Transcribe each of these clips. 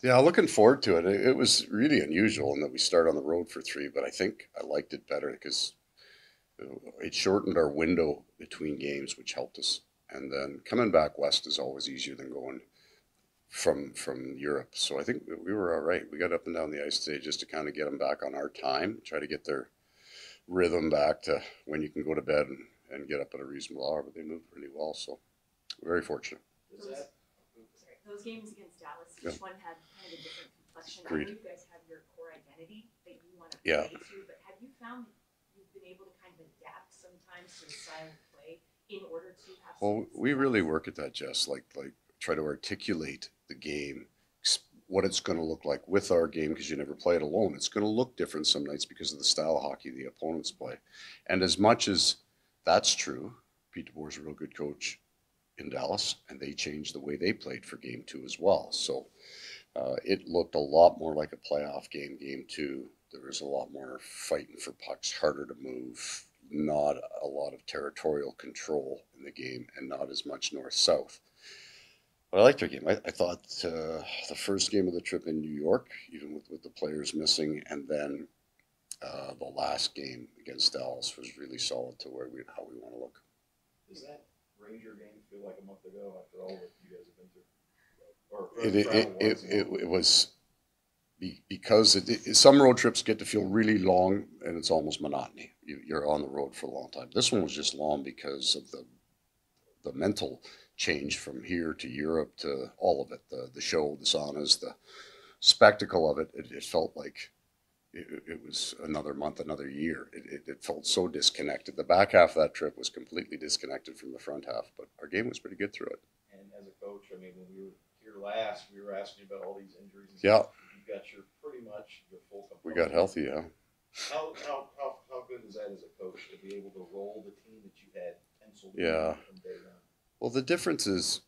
Yeah, looking forward to it. It was really unusual in that we start on the road for three, but I think I liked it better because it shortened our window between games, which helped us. And then coming back west is always easier than going from Europe. So I think we were all right. We got up and down the ice today just to kind of get them back on our time, try to get their rhythm back to when you can go to bed and get up at a reasonable hour. But they moved really well, so we're very fortunate. Is that those games against Dallas, Yeah. each one had kind of a different complexion. I Agreed. know you guys have your core identity that you want to Yeah. play to, but have you found you've been able to kind of adapt sometimes to the style of play in order to have Well, some we really success? work at that, Jess. Like try to articulate the game, what it's going to look like with our game because you never play it alone. It's going to look different some nights because of the style of hockey the opponents play. And as much as that's true, Pete DeBoer's a real good coach in Dallas, and they changed the way they played for game two as well. So it looked a lot more like a playoff game, game two. There was a lot more fighting for pucks, harder to move, not a lot of territorial control in the game, and not as much north south. But I liked their game. I thought the first game of the trip in New York, even with the players missing, and then the last game against Dallas was really solid to where how we want to look. Does that Ranger game feel like a month ago after all that you guys have been through? Or It was because some road trips get to feel really long and it's almost monotony. You're on the road for a long time. This one was just long because of the mental change from here to Europe to all of it, the show, the saunas, the spectacle of it. It felt like it was another month, another year. It felt so disconnected. The back half of that trip was completely disconnected from the front half, but our game was pretty good through it. And as a coach, I mean, when we were here last, we were asking you about all these injuries and Yeah. stuff. You got your pretty much your full complement. We got healthy, yeah. How good is that as a coach to be able to roll the team that you had penciled Yeah. in from day one? Well, the difference is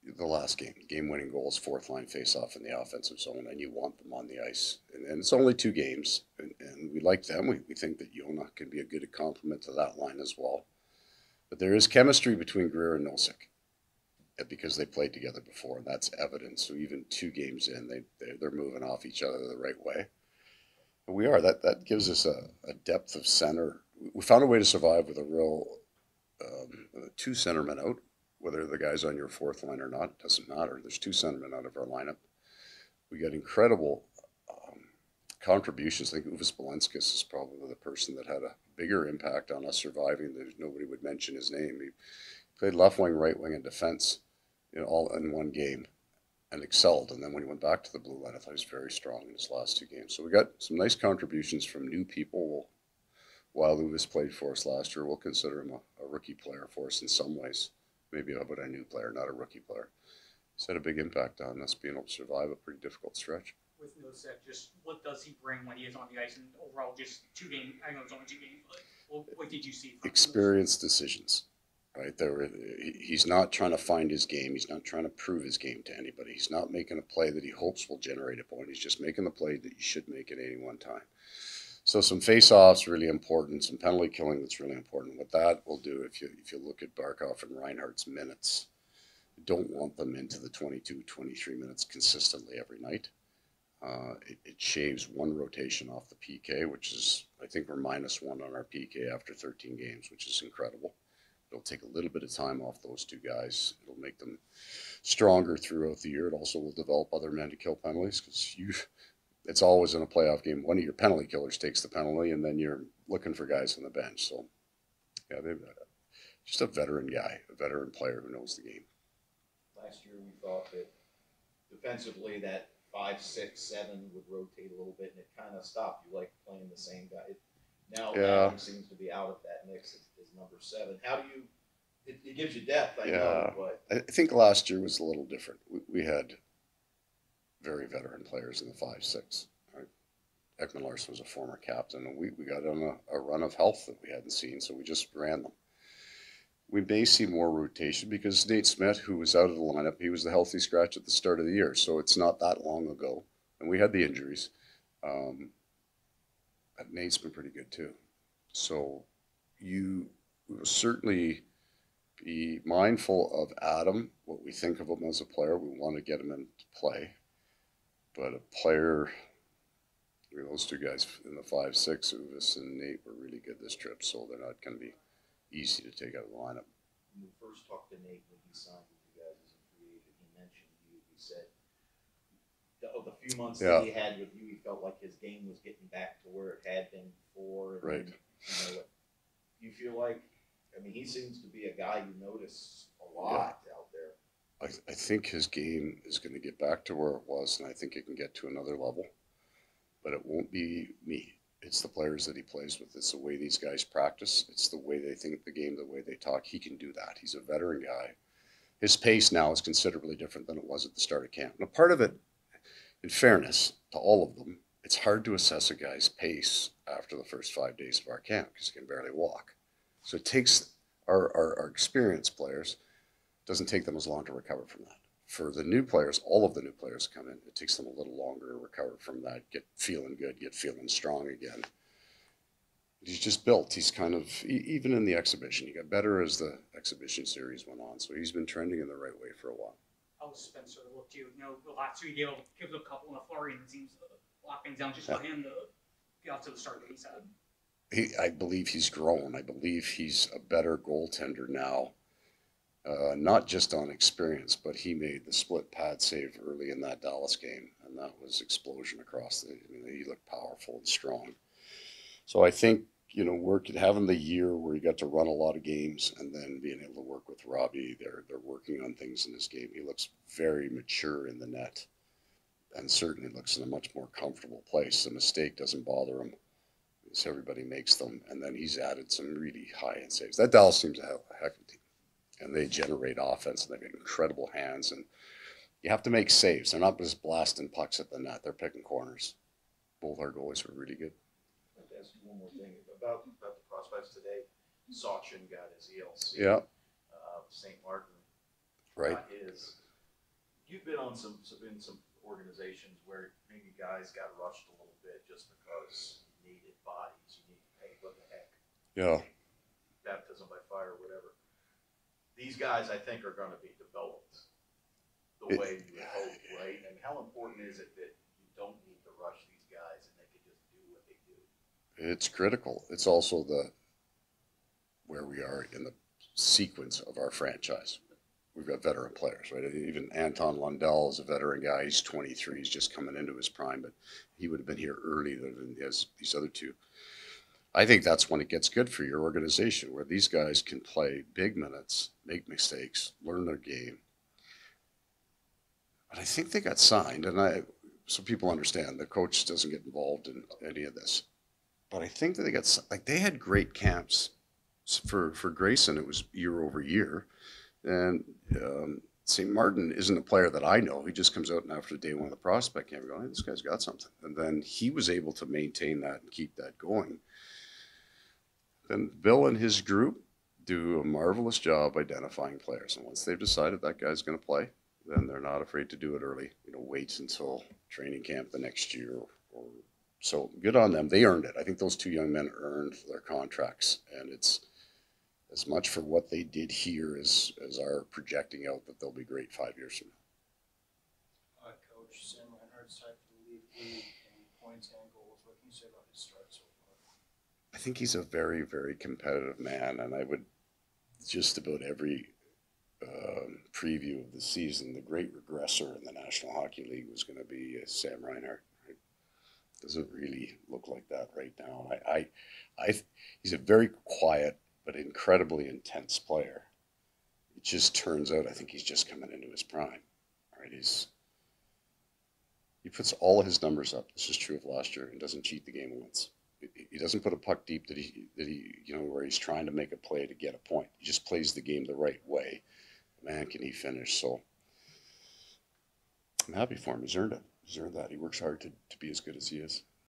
the last game winning goals, fourth line face off in the offensive zone, and you want them on the ice. And it's only two games, and we like them. We think that Yona can be a good complement to that line as well. But there is chemistry between Greer and Nosek because they played together before, and that's evident. So even two games in, they're moving off each other the right way. And we are. That gives us a depth of center. We found a way to survive with a real two centermen out, whether the guy's on your fourth line or not, doesn't matter. There's two centermen out of our lineup. We got incredible contributions. I think Uvis Balenskis is probably the person that had a bigger impact on us surviving. There's nobody would mention his name. He played left wing, right wing, and defense, all in one game, and excelled. And then when he went back to the blue line, I thought he was very strong in his last two games. So we got some nice contributions from new people. While Uvis played for us last year, we'll consider him a rookie player for us in some ways. Maybe about a new player, not a rookie player. He's had a big impact on us being able to survive a pretty difficult stretch. With Nosek, just what does he bring when he is on the ice, and overall, just two games? I know it's only two games, but what did you see? Experience decisions, right? He's not trying to find his game. He's not trying to prove his game to anybody. He's not making a play that he hopes will generate a point. He's just making the play that you should make at any one time. So some face-offs really important, some penalty killing that's really important. What that will do, if you look at Barkov and Reinhart's minutes, you don't want them into the 22, 23 minutes consistently every night. It shaves one rotation off the PK, which is, I think we're -1 on our PK after 13 games, which is incredible. It'll take a little bit of time off those two guys. It'll make them stronger throughout the year. It also will develop other men to kill penalties because it's always in a playoff game. One of your penalty killers takes the penalty, and then you're looking for guys on the bench. So, yeah, they've just a veteran guy, a veteran player who knows the game. Last year, we thought that defensively that 5, 6, 7 would rotate a little bit, and it kind of stopped. You like playing the same guy. Now Adam seems to be out of that mix as number 7. How do you? It gives you depth, I know, but I think last year was a little different. We had very veteran players in the 5-6. Right? Ekman Larsson was a former captain, and we got on a run of health that we hadn't seen, so we just ran them. We may see more rotation because Nate Smith, who was out of the lineup, he was the healthy scratch at the start of the year, so it's not that long ago, and we had the injuries. But Nate's been pretty good too. So you will certainly be mindful of Adam, what we think of him as a player. We want to get him into play. But a player, I mean, those two guys in the 5-6, Uvis and Nate, were really good this trip, so they're not going to be easy to take out of the lineup. When we first talked to Nate when he signed with you guys as a free agent, he mentioned you. He said the few months that he had with you, he felt like his game was getting back to where it had been before. Right. And, you know, you feel like, I mean, he seems to be a guy you notice a lot out there. I think his game is going to get back to where it was, and I think it can get to another level. But it won't be me. It's the players that he plays with. It's the way these guys practice. It's the way they think the game, the way they talk. He can do that. He's a veteran guy. His pace now is considerably different than it was at the start of camp. Now, part of it, in fairness to all of them, it's hard to assess a guy's pace after the first 5 days of our camp because he can barely walk. So it takes our experienced players, doesn't take them as long to recover from that. For the new players, all of the new players come in, it takes them a little longer to recover from that, get feeling good, get feeling strong again. He's just built. He's kind of, even in the exhibition, he got better as the exhibition series went on. So he's been trending in the right way for a while. How Spencer looked too. You know, the last 3 days, give a couple in the flurry, and it seems to lock things down just for him to get off to the start that he's had. I believe he's grown. I believe he's a better goaltender now. Not just on experience, but he made the split pad save early in that Dallas game, and that was explosion across the. I mean, he looked powerful and strong. So I think, you know, having the year where he got to run a lot of games, and then being able to work with Robbie, they're working on things in his game. He looks very mature in the net, and certainly looks in a much more comfortable place. The mistake doesn't bother him. So everybody makes them, and then he's added some really high-end saves. That Dallas team's a heck of a team. And they generate offense, and they've got incredible hands. And you have to make saves. They're not just blasting pucks at the net. They're picking corners. Both our goalies were really good. I'd like to ask you one more thing about the prospects today. Sachin got his ELC. Yeah. St. Martin Right. got his. You've been on some organizations where maybe guys got rushed a little bit just because you needed bodies. You need, hey, what the heck? Yeah. Baptism by fire, whatever. These guys, I think, are going to be developed the way you would hope, right? And how important is it that you don't need to rush these guys and they can just do what they do? It's critical. It's also where we are in the sequence of our franchise. We've got veteran players, right? Even Anton Lundell is a veteran guy. He's 23. He's just coming into his prime, but he would have been here earlier than these other two. I think that's when it gets good for your organization, where these guys can play big minutes, make mistakes, learn their game. But I think they got signed, so people understand the coach doesn't get involved in any of this. But I think that they had great camps. For Grayson, it was year over year. And St. Martin isn't a player that I know. He just comes out and after day one of the prospect camp, going, hey, this guy's got something. And then he was able to maintain that and keep that going. Then Bill and his group do a marvelous job identifying players. And once they've decided that guy's going to play, then they're not afraid to do it early. You know, wait until training camp the next year. So good on them. They earned it. I think those two young men earned their contracts. And it's as much for what they did here as our projecting out that they'll be great 5 years from now. Coach, Sam Reinhart's tied for the league in points and goals. What can you say about his start so far? I think he's a very, very competitive man, and I would just about every preview of the season, the great regressor in the National Hockey League was going to be Sam Reinhart. Right? Doesn't really look like that right now. He's a very quiet but incredibly intense player. It just turns out I think he's just coming into his prime. Right? He puts all of his numbers up. This is true of last year, and doesn't cheat the game once. He doesn't put a puck deep that he where he's trying to make a play to get a point. He just plays the game the right way. Man, can he finish? So I'm happy for him. He's earned it. He's earned that. He works hard to be as good as he is.